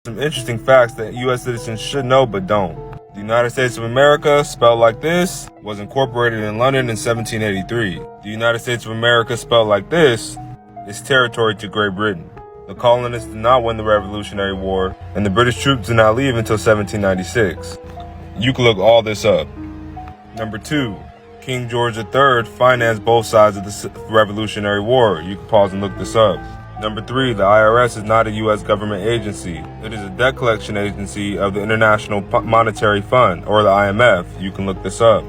Some interesting facts that U.S. citizens should know but don't. The United States of America, spelled like this, was incorporated in London in 1783. The United States of America, spelled like this, is territory to Great Britain. The colonists did not win the Revolutionary War, and the British troops did not leave until 1796. You can look all this up. Number 2. King George III financed both sides of the Revolutionary War. You can pause and look this up. Number 3, the IRS is not a U.S. government agency. It is a debt collection agency of the International Monetary Fund, or the IMF. You can look this up.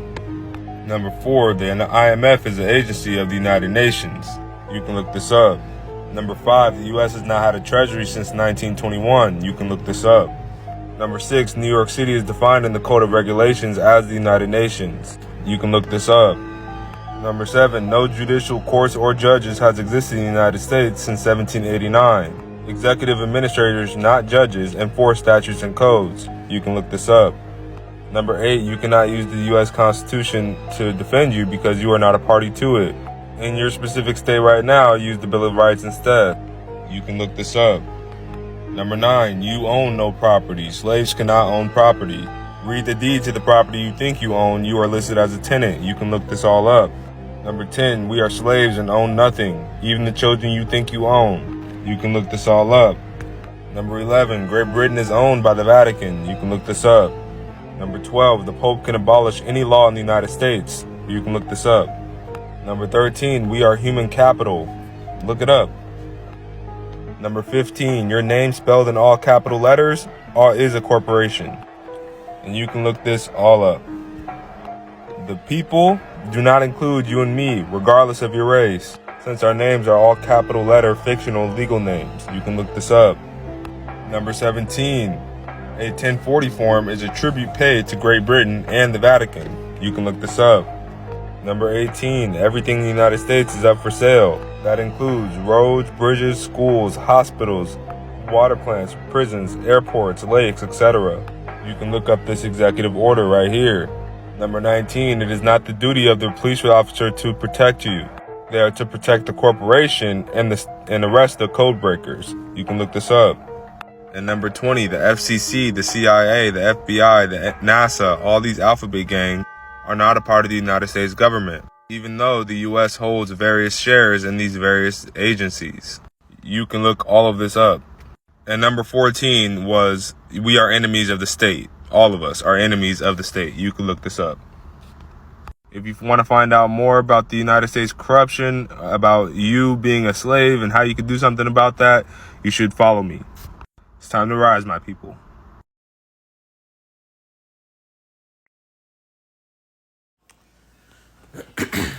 Number 4, the IMF is an agency of the United Nations. You can look this up. Number 5, the U.S. has not had a treasury since 1921. You can look this up. Number 6, New York City is defined in the Code of Regulations as the United Nations. You can look this up. Number 7, no judicial courts or judges has existed in the United States since 1789. Executive administrators, not judges, enforce statutes and codes. You can look this up. Number 8, you cannot use the U.S. Constitution to defend you because you are not a party to it. In your specific state right now, use the Bill of Rights instead. You can look this up. Number 9, you own no property. Slaves cannot own property. Read the deed to the property you think you own. You are listed as a tenant. You can look this all up. Number 10, we are slaves and own nothing, even the children you think you own. You can look this all up. Number 11, Great Britain is owned by the Vatican. You can look this up. Number 12, the Pope can abolish any law in the United States. You can look this up. Number 13, we are human capital. Look it up. Number 15, your name spelled in all capital letters is a corporation. And you can look this all up. The people do not include you and me, regardless of your race, since our names are all capital letter fictional legal names. You can look this up. Number 17, a 1040 form is a tribute paid to Great Britain and the Vatican. You can look this up. Number 18, everything in the United States is up for sale. That includes roads, bridges, schools, hospitals, water plants, prisons, airports, lakes, etc. You can look up this executive order right here. Number 19, it is not the duty of the police officer to protect you. They are to protect the corporation and arrest the code breakers. You can look this up. And number 20, the FCC, the CIA, the FBI, the NASA, all these alphabet gangs are not a part of the United States government, even though the U.S. holds various shares in these various agencies. You can look all of this up. And number 14 was, we are enemies of the state. All of us are enemies of the state. You can look this up. If you want to find out more about the United States corruption, about you being a slave and how you can do something about that, you should follow me. It's time to rise, my people.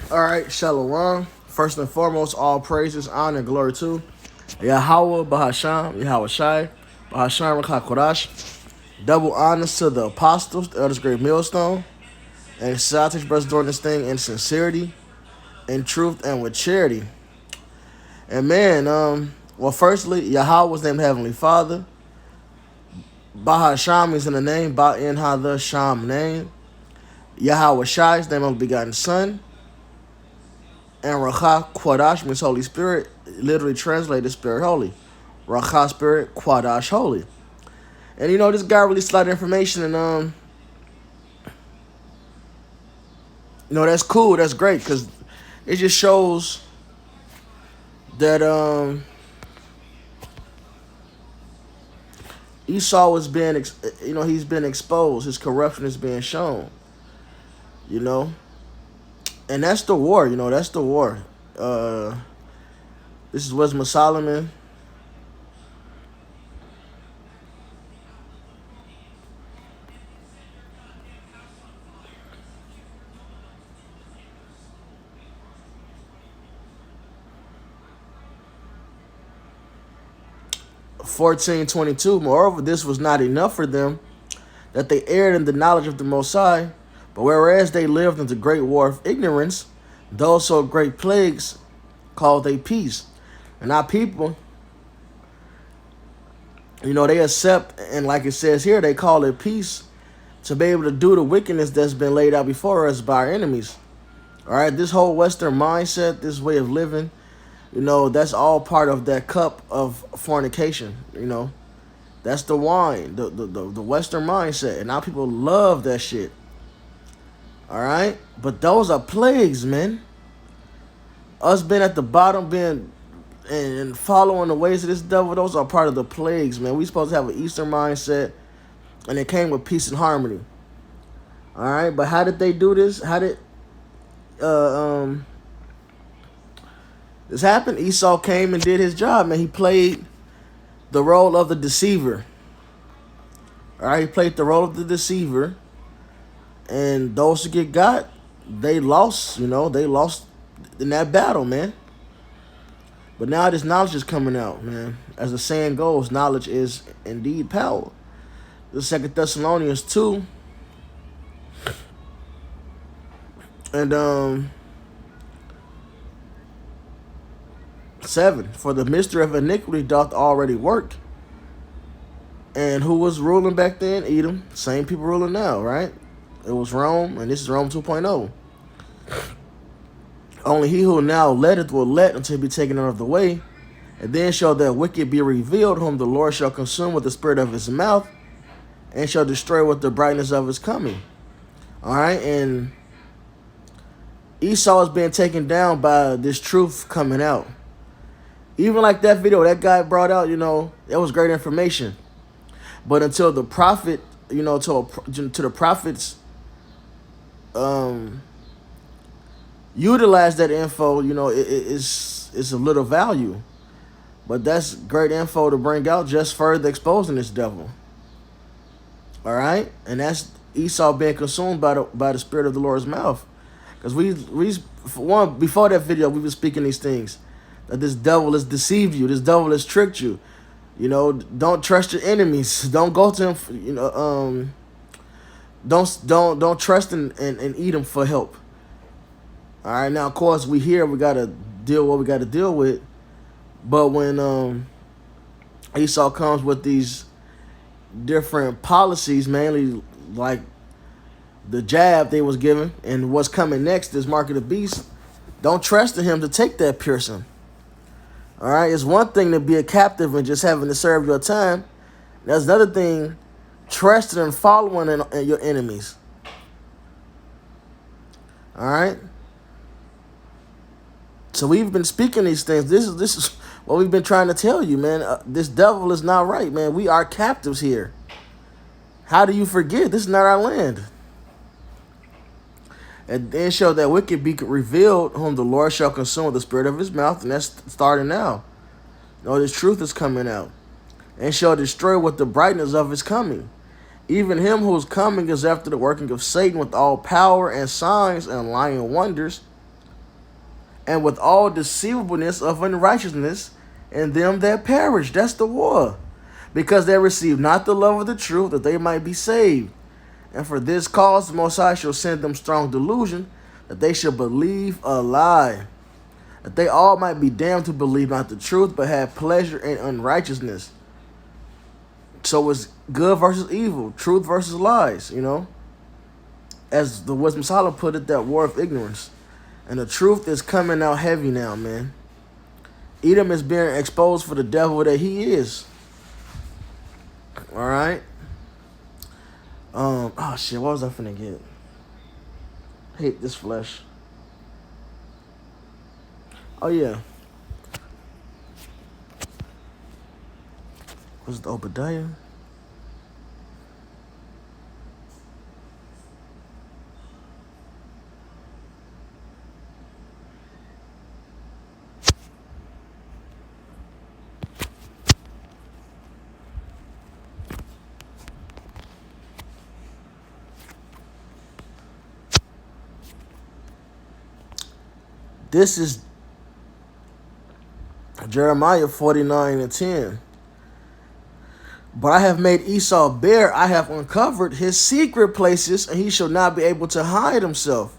All right, Shalom. First and foremost, all praises, honor, and glory to Yahweh, Bahasham, Yahweh Shai, Bahasham, Rakha Kodash. Double honors to the apostles, the elders, great millstone, and Satish brothers doing this thing in sincerity, in truth, and with charity. And man, well, firstly, Yahweh was named Heavenly Father. Bahasham is in the name, Ba'in Ha-the Sham name. Yahweh Shai is the name of the begotten Son. And Rakha Quadash means Holy Spirit, literally translated Spirit Holy. Rakha Spirit, Quadash Holy. And you know, this guy released a lot of information, and you know, that's cool, that's great, because it just shows that Esau is being, he's been exposed, his corruption is being shown, you know. And that's the war, that's the war. This is Wisdom of Solomon. (14:22). Moreover, this was not enough for them, that they erred in the knowledge of the Most High, but whereas they lived in the great war of ignorance, those so great plagues called they peace. And our people, they accept, and like it says here, they call it peace to be able to do the wickedness that's been laid out before us by our enemies. All right, this whole Western mindset, this way of living, that's all part of that cup of fornication, That's the wine, the Western mindset. And now people love that shit. All right? But those are plagues, man. Us being at the bottom, being and following the ways of this devil, those are part of the plagues, man. We supposed to have an Eastern mindset, and it came with peace and harmony. All right? But how did they do this? How did this happen? Esau came and did his job, man. He played the role of the deceiver. All right? He played the role of the deceiver. And those who get got, they lost, they lost in that battle, man. But now this knowledge is coming out, man. As the saying goes, knowledge is indeed power. The 2 Thessalonians 2. And 7. For the mystery of iniquity doth already work. And who was ruling back then? Edom. Same people ruling now, right? It was Rome, and this is Rome 2.0. Only he who now letteth will let until he be taken out of the way. And then shall that wicked be revealed, whom the Lord shall consume with the spirit of his mouth, and shall destroy with the brightness of his coming. All right, and Esau is being taken down by this truth coming out. Even like that video that guy brought out, that was great information. But until the prophet, to the prophets utilize that info, it's of little value. But that's great info to bring out, just further exposing this devil. All right? And that's Esau being consumed by the spirit of the Lord's mouth. Because before that video, we were speaking these things. That this devil has deceived you. This devil has tricked you. Don't trust your enemies. Don't go to him, Don't trust and eat him for help. All right, now of course we gotta deal what we gotta deal with. But when Esau comes with these different policies, mainly like the jab they was given, and what's coming next is Mark of the Beast, don't trust in him to take that piercing. All right, it's one thing to be a captive and just having to serve your time. That's another thing, trusting and following in your enemies. All right. So we've been speaking these things. This is what we've been trying to tell you, man. This devil is not right, man. We are captives here. How do you forget? This is not our land. And then shall that wicked be revealed, whom the Lord shall consume with the spirit of his mouth. And that's starting now. This truth is coming out. And shall destroy with the brightness of his coming. Even him whose coming is after the working of Satan with all power and signs and lying wonders, and with all deceivableness of unrighteousness in them that perish. That's the war. Because they receive not the love of the truth, that they might be saved. And for this cause the Most High shall send them strong delusion, that they shall believe a lie, that they all might be damned who believe not the truth, but have pleasure in unrighteousness. So it's good versus evil, truth versus lies, As the Wisdom Solomon put it, that war of ignorance. And the truth is coming out heavy now, man. Edom is being exposed for the devil that he is. All right. Oh shit, what was I finna get? Hate this flesh. Oh yeah. Was it Obadiah? This is Jeremiah 49:10. But I have made Esau bare, I have uncovered his secret places, and he shall not be able to hide himself.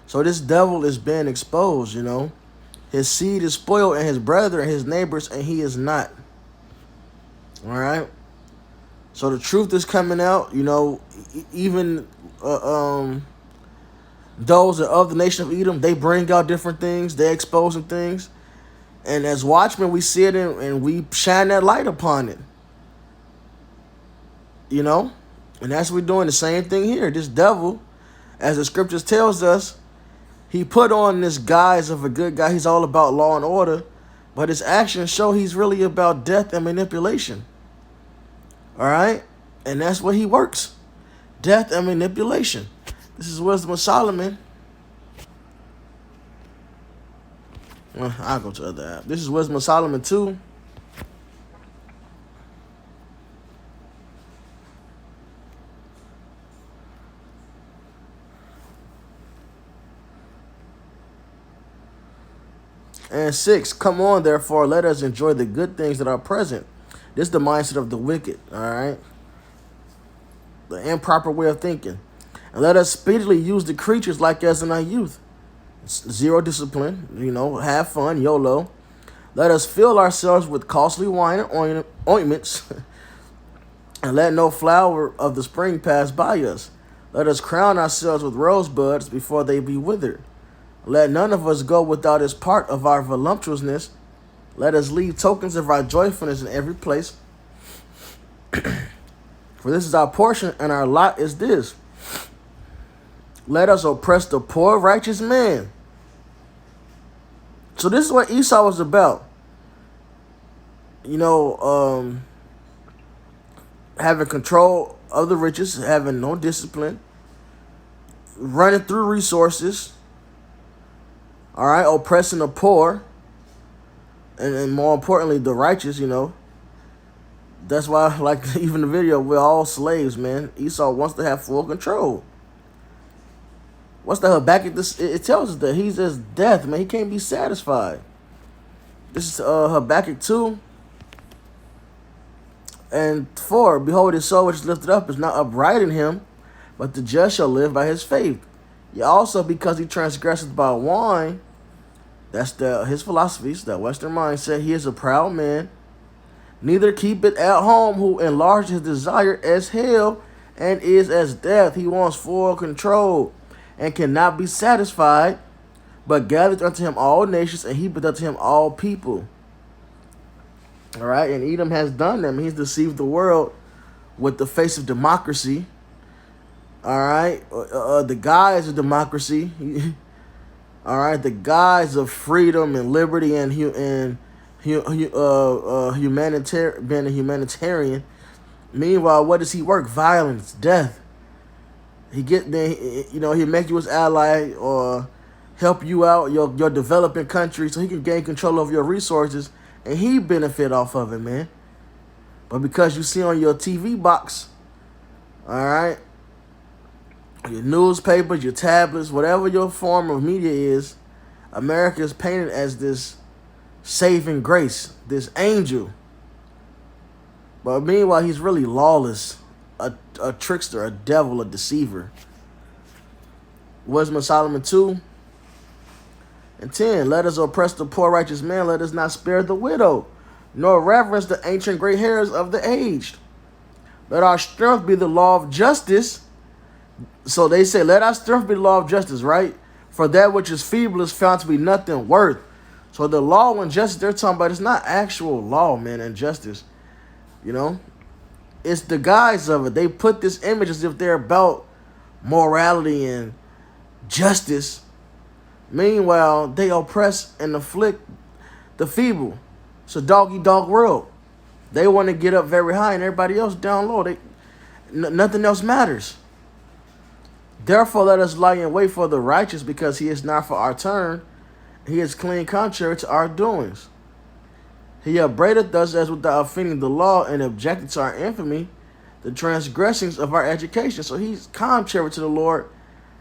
So this devil is being exposed, His seed is spoiled, and his brother and his neighbors, and he is not. All right? So the truth is coming out, even those of the nation of Edom, they bring out different things, they exposing things. And as watchmen, we see it and we shine that light upon it. You know? And that's what we're doing the same thing here. This devil, as the scriptures tells us, he put on this guise of a good guy. He's all about law and order. But his actions show he's really about death and manipulation. All right? And that's what he works. Death and manipulation. This is Wisdom of Solomon. Well, I'll go to the other app. This is Wisdom of Solomon 2. And 6, come on, therefore, let us enjoy the good things that are present. This is the mindset of the wicked, all right? The improper way of thinking. And let us speedily use the creatures like as in our youth. Zero discipline, have fun, YOLO. Let us fill ourselves with costly wine and ointments, and let no flower of the spring pass by us. Let us crown ourselves with rosebuds before they be withered. Let none of us go without his part of our voluptuousness. Let us leave tokens of our joyfulness in every place. For this is our portion, and our lot is this. Let us oppress the poor righteous man. So this is what Esau was about. Having control of the riches, having no discipline, running through resources, all right, oppressing the poor, and more importantly, the righteous, That's why, like even the video, we're all slaves, man. Esau wants to have full control. What's the Habakkuk? It tells us that he's as death, man. He can't be satisfied. This is Habakkuk 2 and 4. Behold, his soul which is lifted up is not upright in him, but the just shall live by his faith. Yet also because he transgresseth by wine, that's his philosophies, that Western mindset, he is a proud man, neither keepeth at home, who enlarged his desire as hell, and is as death. He wants full control, and cannot be satisfied, but gathereth unto him all nations, and heapeth unto him all people. All right, and Edom has done them. He's deceived the world with the face of democracy. All right, the guise of democracy. All right, the guise of freedom and liberty and humanitarian, being a humanitarian. Meanwhile, what does he work? Violence, death. He he'll make you his ally or help you out, your developing country, so he can gain control of your resources, and he benefit off of it, man. But because you see on your TV box, all right, your newspapers, your tablets, whatever your form of media is, America is painted as this saving grace, this angel. But meanwhile, he's really lawless, a trickster, a devil, a deceiver. Wisdom of Solomon 2 and 10. Let us oppress the poor righteous man. Let us not spare the widow, nor reverence the ancient gray hairs of the aged. Let our strength be the law of justice. So they say, let our strength be the law of justice, right? For that which is feeble is found to be nothing worth. So the law and justice they're talking about is not actual law, man, and justice. It's the guise of it. They put this image as if they're about morality and justice. Meanwhile, they oppress and afflict the feeble. It's a dog-eat-dog world. They want to get up very high and everybody else down low. Nothing else matters. Therefore, let us lie in wait for the righteous, because he is not for our turn. He is clean contrary to our doings. He upbraideth us as without offending the law, and objected to our infamy, the transgressions of our education. So he's contrary to the Lord,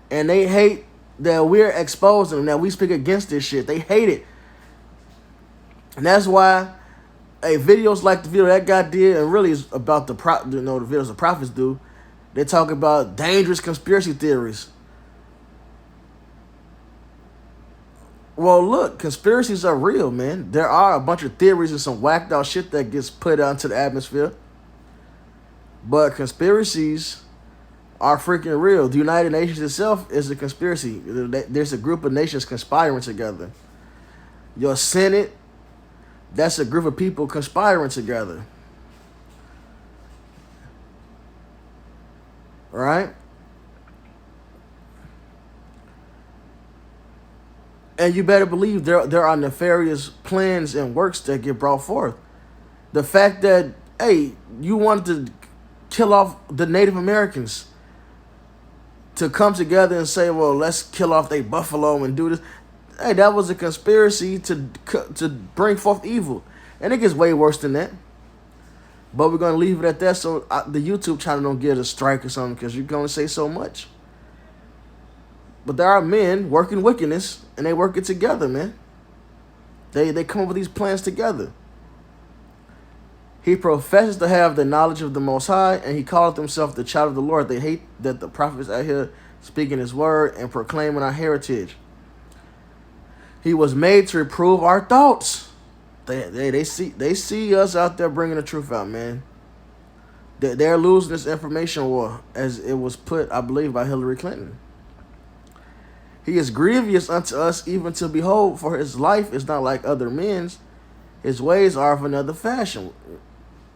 and they hate that we're exposing them, that we speak against this shit. They hate it. And that's why videos like the video that guy did, and really is about the videos the prophets do, they talk about dangerous conspiracy theories. Well, look, conspiracies are real, man. There are a bunch of theories and some whacked out shit that gets put out into the atmosphere. But conspiracies are freaking real. The United Nations itself is a conspiracy. There's a group of nations conspiring together. Your Senate, that's a group of people conspiring together. right? And you better believe there are nefarious plans and works that get brought forth. The fact that, hey, you wanted to kill off the Native Americans, to come together and say, well, let's kill off their buffalo and do this. Hey, that was a conspiracy to bring forth evil. And it gets way worse than that. But we're going to leave it at that so the YouTube channel don't get a strike or something, because you're going to say so much. But there are men working wickedness, and they work it together, man. They come up with these plans together. He professes to have the knowledge of the Most High, and he calleth himself the child of the Lord. They hate that the prophets out here speaking his word and proclaiming our heritage. He was made to reprove our thoughts. They see us out there bringing the truth out, man. They're losing this information war, as it was put, I believe, by Hillary Clinton. He is grievous unto us, even to behold, for his life is not like other men's. His ways are of another fashion.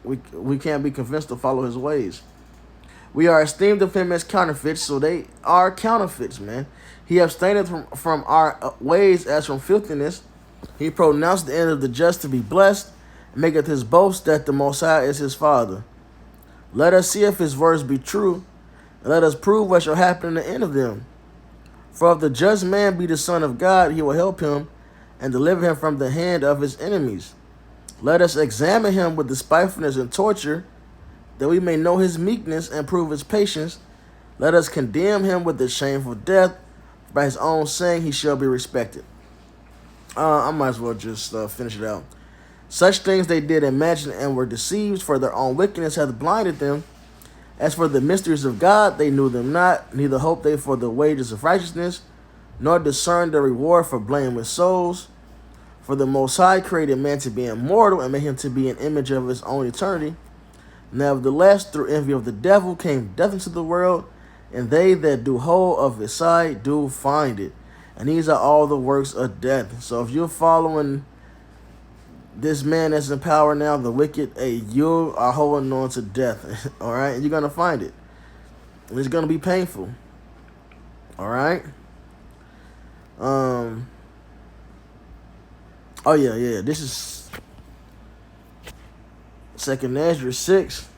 We can't be convinced to follow his ways. We are esteemed of him as counterfeits, so they are counterfeits, man. He abstaineth from our ways as from filthiness. He pronounced the end of the just to be blessed, and maketh his boast that the Most High is his Father. Let us see if his words be true, and let us prove what shall happen in the end of them. For if the just man be the Son of God, he will help him and deliver him from the hand of his enemies. Let us examine him with despitefulness and torture, that we may know his meekness and prove his patience. Let us condemn him with the shameful death. By his own saying he shall be respected. I might as well just finish it out. Such things they did imagine and were deceived, for their own wickedness hath blinded them. As for the mysteries of God, they knew them not, neither hoped they for the wages of righteousness, nor discerned the reward for blameless souls. For the Most High created man to be immortal, and made him to be an image of his own eternity. Nevertheless, through envy of the devil came death into the world, and they that do hold of his side do find it. And these are all the works of death. So if you're following this man that's in power now, the wicked, hey, you are holding on to death. All right? And you're going to find it. And it's going to be painful. All right? Oh, yeah. This is 2nd Ezra 6.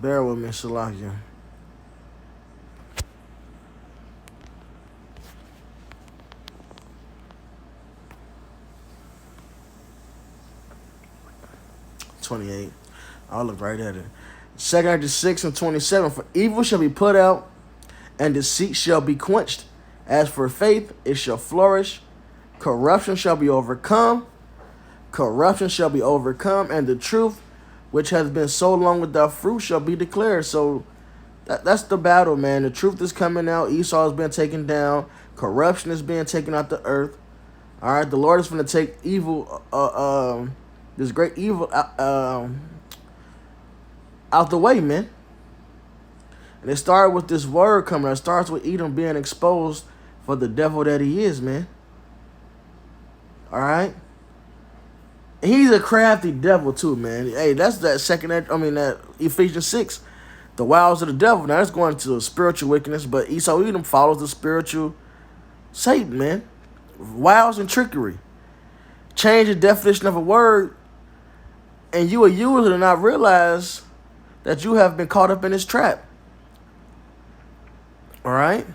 Bear with me, Shalakia. $28. I'll look right at it. 2nd Ezra 6 and 27. For evil shall be put out, and deceit shall be quenched. As for faith, it shall flourish. Corruption shall be overcome. Corruption shall be overcome, and the truth, which has been so long without fruit, shall be declared. So that's the battle, man. The truth is coming out. Esau has been taken down. Corruption is being taken out the earth. All right, the Lord is going to take evil, this great evil, out the way, man. And it started with this word coming. It starts with Edom being exposed for the devil that he is, man. All right. He's a crafty devil too, man. Hey, that's that Ephesians 6, the wiles of the devil. Now that's going to spiritual wickedness, but Esau Edom follows the spiritual Satan, man. Wiles and trickery. Change the definition of a word, and you a user to not realize that you have been caught up in this trap. All right?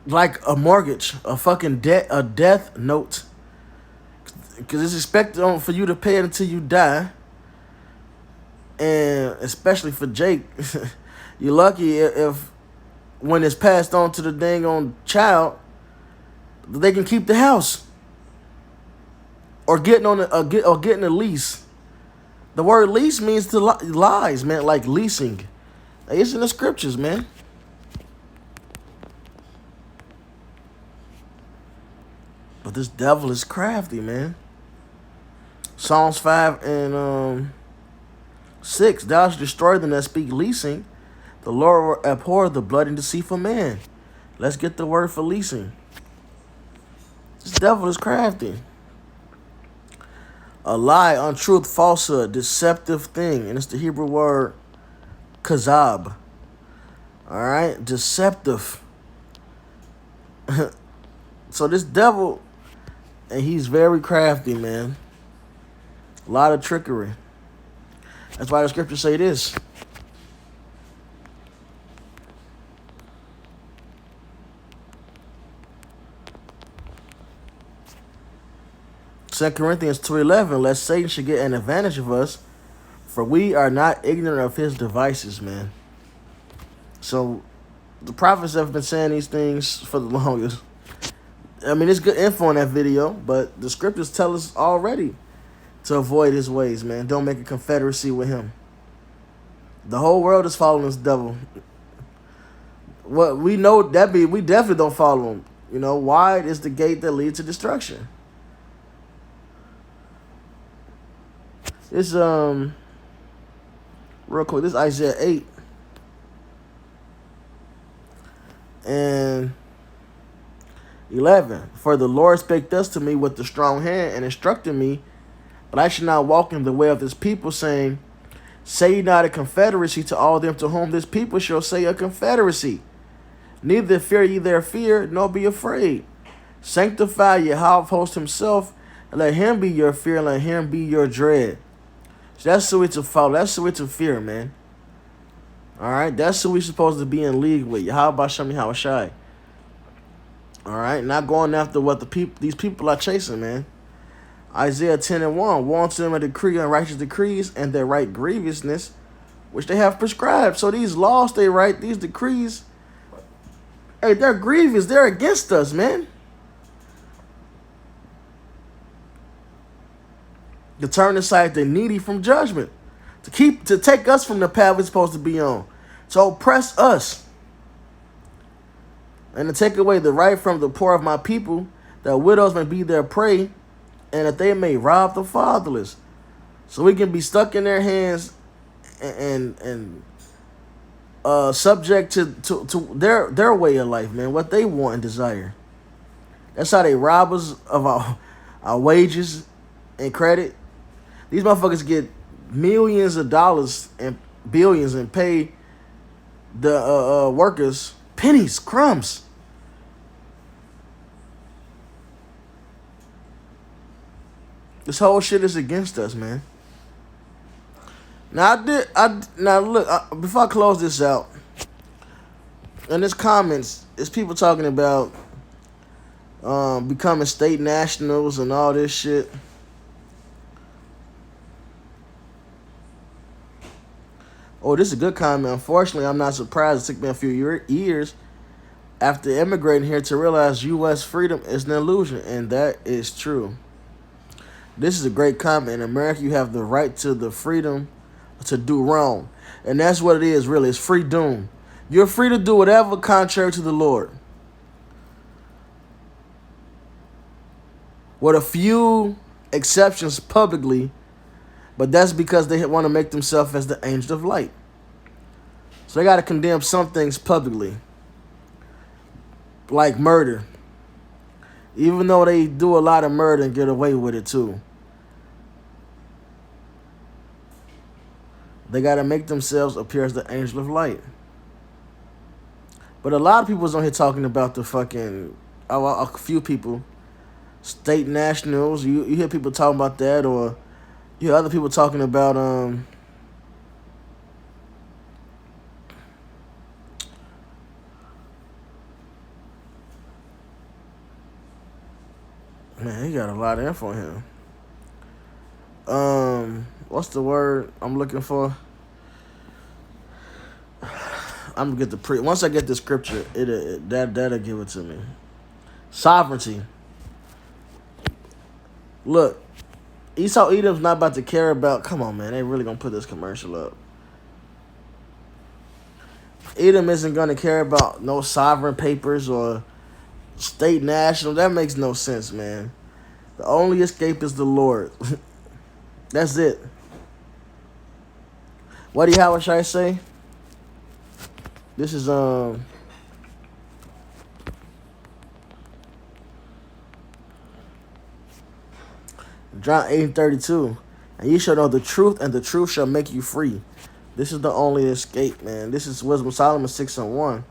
Like a mortgage, a fucking debt, a death note. Because it's expected for you to pay it until you die. And especially for Jake, you're lucky if when it's passed on to the dang on child, they can keep the house. Or getting a lease. The word lease means to lies, man, like leasing. It's in the scriptures, man. But this devil is crafty, man. Psalms 5 and 6. Thou shalt destroy them that speak leasing. The Lord will abhor the blood and deceitful man. Let's get the word for leasing. This devil is crafty. A lie, untruth, falsehood, deceptive thing. And it's the Hebrew word kazab. Alright? Deceptive. So this devil, and he's very crafty, man. A lot of trickery. That's why the scriptures say this. Second Corinthians 2:11, lest Satan should get an advantage of us, for we are not ignorant of his devices, man. So the prophets have been saying these things for the longest. I mean, it's good info in that video, but the scriptures tell us already to avoid his ways, man. Don't make a confederacy with him. The whole world is following this devil. What we know that we definitely don't follow him. You know, wide is the gate that leads to destruction. It's real quick. This is Isaiah 8. And 11. For the Lord spake thus to me with the strong hand and instructed me, but I should not walk in the way of this people, saying, say ye not a confederacy to all them to whom this people shall say a confederacy. Neither fear ye their fear, nor be afraid. Sanctify Yahweh of hosts himself, and let him be your fear, and let him be your dread. So that's who we to follow. That's who we to fear, man. All right, that's who we supposed to be in league with. Yahweh B'Shem Yahweh Shai. All right, not going after what these people are chasing, man. Isaiah 10:1, woe unto them a decree unrighteous decrees, and their right grievousness, which they have prescribed. So these laws they write, these decrees, hey, they're grievous. They're against us, man. To turn aside the needy from judgment, to take us from the path we're supposed to be on, to oppress us, and to take away the right from the poor of my people, that widows may be their prey, and that they may rob the fatherless. So we can be stuck in their hands and subject to their way of life, man, what they want and desire. That's how they rob us of our wages and credit. These motherfuckers get millions of dollars and billions and pay the workers pennies, crumbs. This whole shit is against us, man. Now look, before I close this out, in this comments, it's people talking about becoming state nationals and all this shit. Oh, this is a good comment. Unfortunately, I'm not surprised. It took me a few years after immigrating here to realize U.S. freedom is an illusion, and that is true. This is a great comment. In America, you have the right to the freedom to do wrong. And that's what it is, really. It's freedom. You're free to do whatever contrary to the Lord. With a few exceptions publicly, but that's because they want to make themselves as the angel of light. So they got to condemn some things publicly, like murder. Even though they do a lot of murder and get away with it too. They got to make themselves appear as the angel of light. But a lot of people's on here talking about the fucking, a few people, state nationals. You hear people talking about that, or you hear other people talking about, man, he got a lot of info here. What's the word I'm looking for? I'm gonna get the once I get the scripture, that'll give it to me. Sovereignty. Look, Esau Edom's not about to care about. Come on, man, they really gonna put this commercial up. Edom isn't gonna care about no sovereign papers or state national. That makes no sense, man. The only escape is the Lord. That's it. What do you have? What should I say? This is John 8:32. And ye shall know the truth, and the truth shall make you free. This is the only escape, man. This is Wisdom of Solomon 6:1.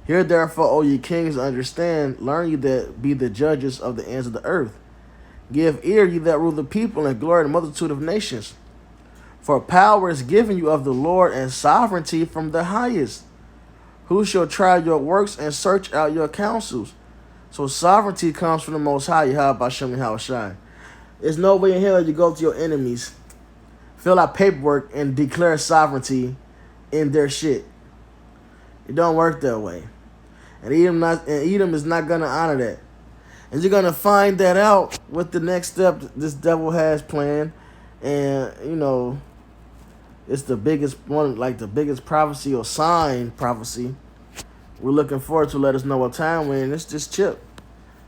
Hear therefore, O ye kings, understand, learn ye that be the judges of the ends of the earth. Give ear, ye that rule the people, and glory in the multitude of nations. For power is given you of the Lord, and sovereignty from the highest. Who shall try your works and search out your counsels? So sovereignty comes from the Most High, Yahweh Bashem Yahushai. There's no way in hell you go to your enemies, fill out paperwork, and declare sovereignty in their shit. It don't work that way. And Edom is not going to honor that. And you're going to find that out with the next step this devil has planned. And, you know, it's the biggest one, like the biggest prophecy or sign prophecy. We're looking forward to let us know what time we're in. It's just chip.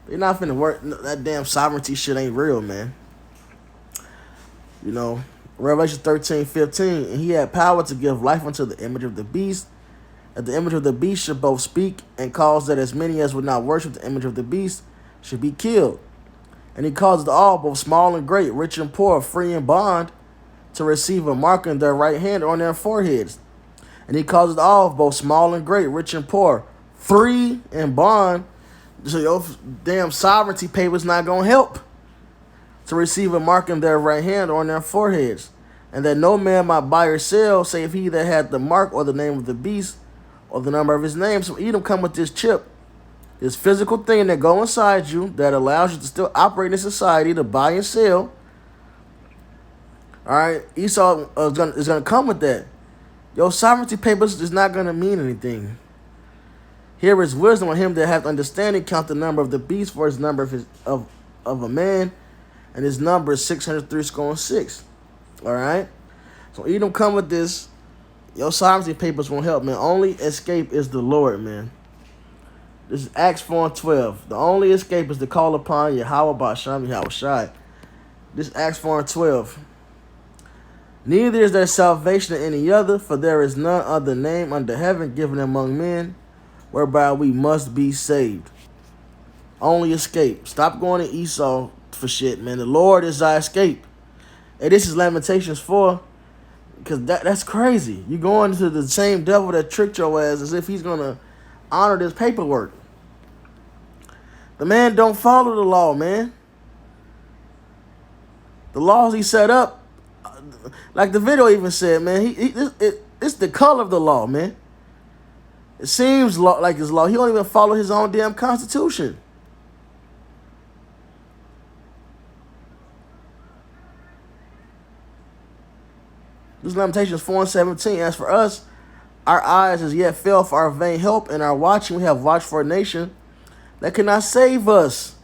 They're not finna work. That damn sovereignty shit ain't real, man. You know, Revelation 13:15. And he had power to give life unto the image of the beast. That the image of the beast should both speak and cause that as many as would not worship the image of the beast should be killed. And he caused all, both small and great, rich and poor, free and bond, to receive a mark in their right hand or on their foreheads. And he caused all, both small and great, rich and poor, free and bond. So your damn sovereignty paper's not going to help. To receive a mark in their right hand or on their foreheads. And that no man might buy or sell, save he that had the mark or the name of the beast or the number of his name. So Edom come with this chip, this physical thing that go inside you that allows you to still operate in society, to buy and sell. All right, Esau is gonna come with that. Your sovereignty papers is not gonna mean anything. Here is wisdom on him that hath understanding. Count the number of the beast, for his number of a man, and his number is 603.6. All right, so Edom come with this. Your sovereignty papers won't help, man. Only escape is the Lord, man. This is Acts 4:12. The only escape is to call upon Yahweh Ba'asham Yahushai. This is Acts 4:12. Neither is there salvation in any other, for there is none other name under heaven given among men, whereby we must be saved. Only escape. Stop going to Esau for shit, man. The Lord is our escape. And this is Lamentations 4. Because that's crazy. You going to the same devil that tricked your ass as if he's going to honor this paperwork. The man don't follow the law, man. The laws he set up, like the video even said, man, it's the color of the law, man. It seems like his law. He don't even follow his own damn constitution. This is Lamentations 4:17. As for us, our eyes as yet fail for our vain help, and our watching we have watched for a nation that cannot save us.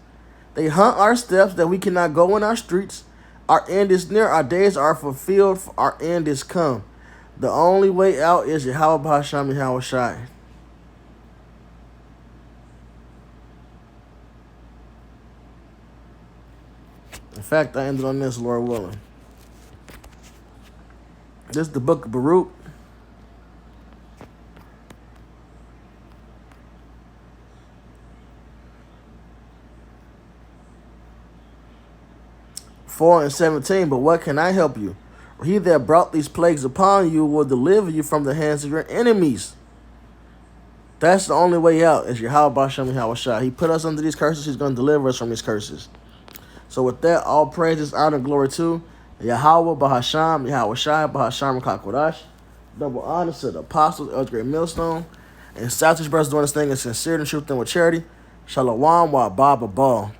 They hunt our steps that we cannot go in our streets. Our end is near, our days are fulfilled, for our end is come. The only way out is Yahweh Ba'asham Yahushai. In fact, I ended on this, Lord willing. This is the book of Baruch. Four and 17. But what can I help you? He that brought these plagues upon you will deliver you from the hands of your enemies. That's the only way out, is Yahweh Ba'asham Yahushai. He put us under these curses. He's going to deliver us from these curses. So with that, all praises, honor, and glory to Yahweh Ba'asham Yahushai Ba'asham Kakodash. Double honor to the apostles, Elders, Great Millstone, and Southeast brothers doing this thing in sincerity and truth and with charity. Shalom wa Baba Ball.